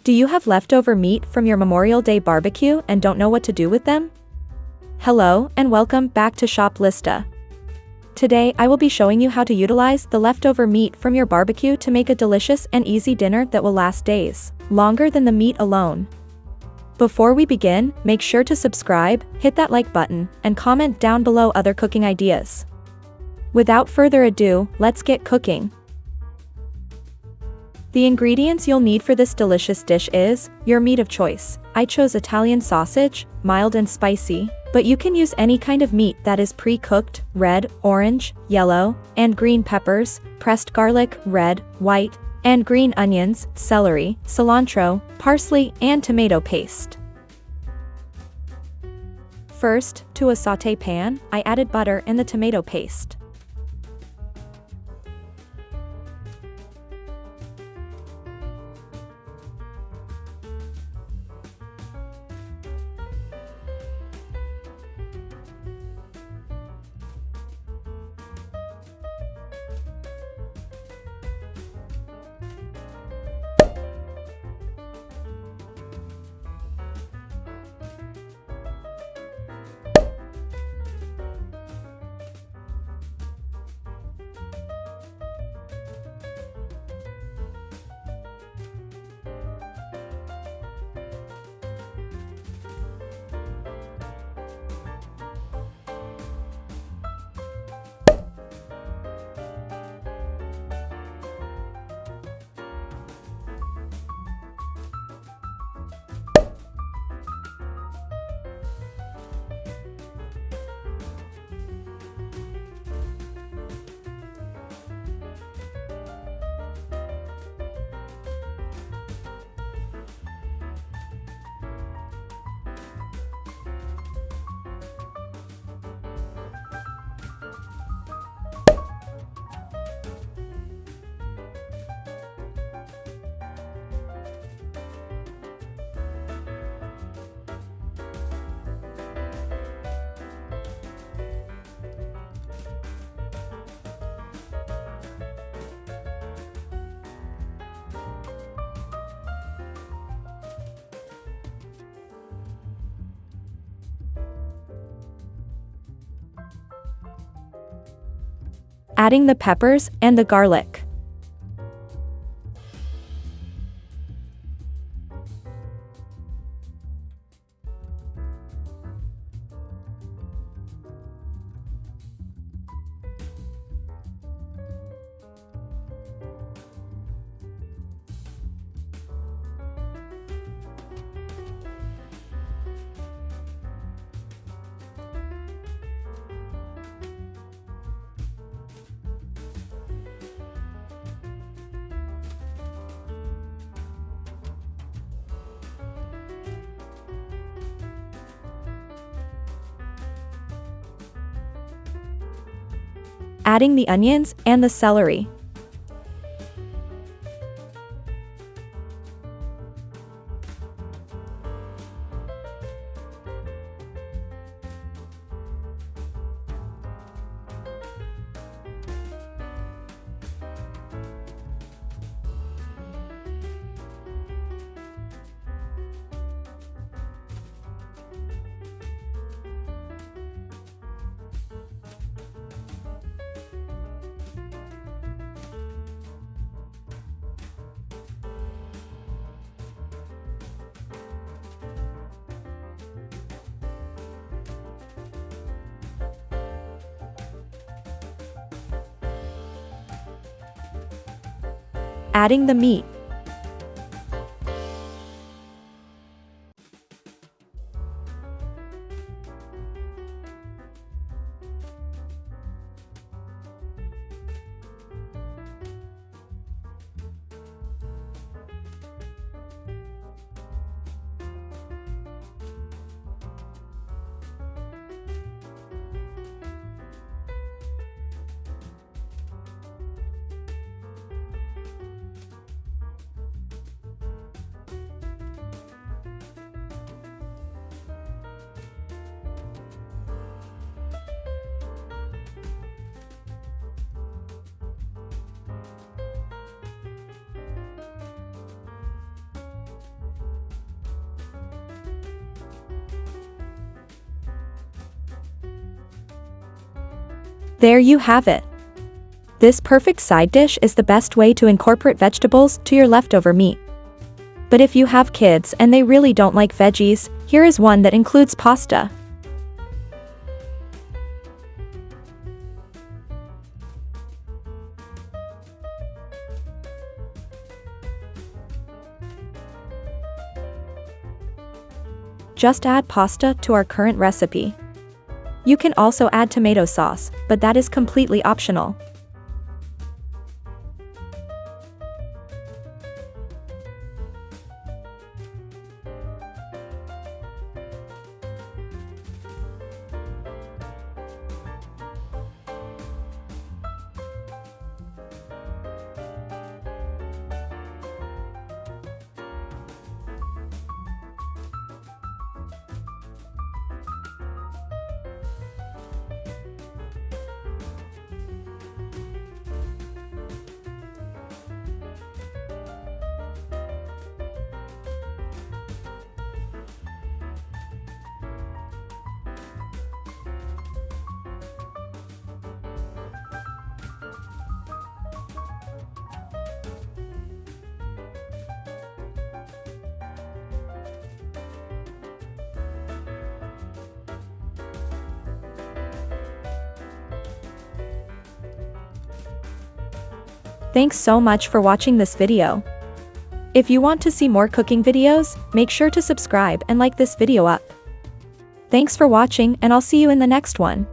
Do you have leftover meat from your Memorial Day barbecue and don't know what to do with them? Hello and welcome back to Shop Lista. Today I will be showing you how to utilize the leftover meat from your barbecue to make a delicious and easy dinner that will last days, longer than the meat alone. Before we begin, make sure to subscribe, hit that like button, and comment down below other cooking ideas. Without further ado, let's get cooking. The ingredients you'll need for this delicious dish is your meat of choice. I chose Italian sausage, mild and spicy, but you can use any kind of meat that is pre-cooked, red, orange, yellow, and green peppers, pressed garlic, red, white, and green onions, celery, cilantro, parsley, and tomato paste. First, to a sauté pan, I added butter and the tomato paste. Adding the peppers and the garlic. Adding the onions and the celery. Adding the meat. There you have it. This perfect side dish is the best way to incorporate vegetables to your leftover meat. But if you have kids and they really don't like veggies, here is one that includes pasta. Just add pasta to our current recipe. You can also add tomato sauce, but that is completely optional. Thanks so much for watching this video. If you want to see more cooking videos, make sure to subscribe and like this video up. Thanks for watching, and I'll see you in the next one.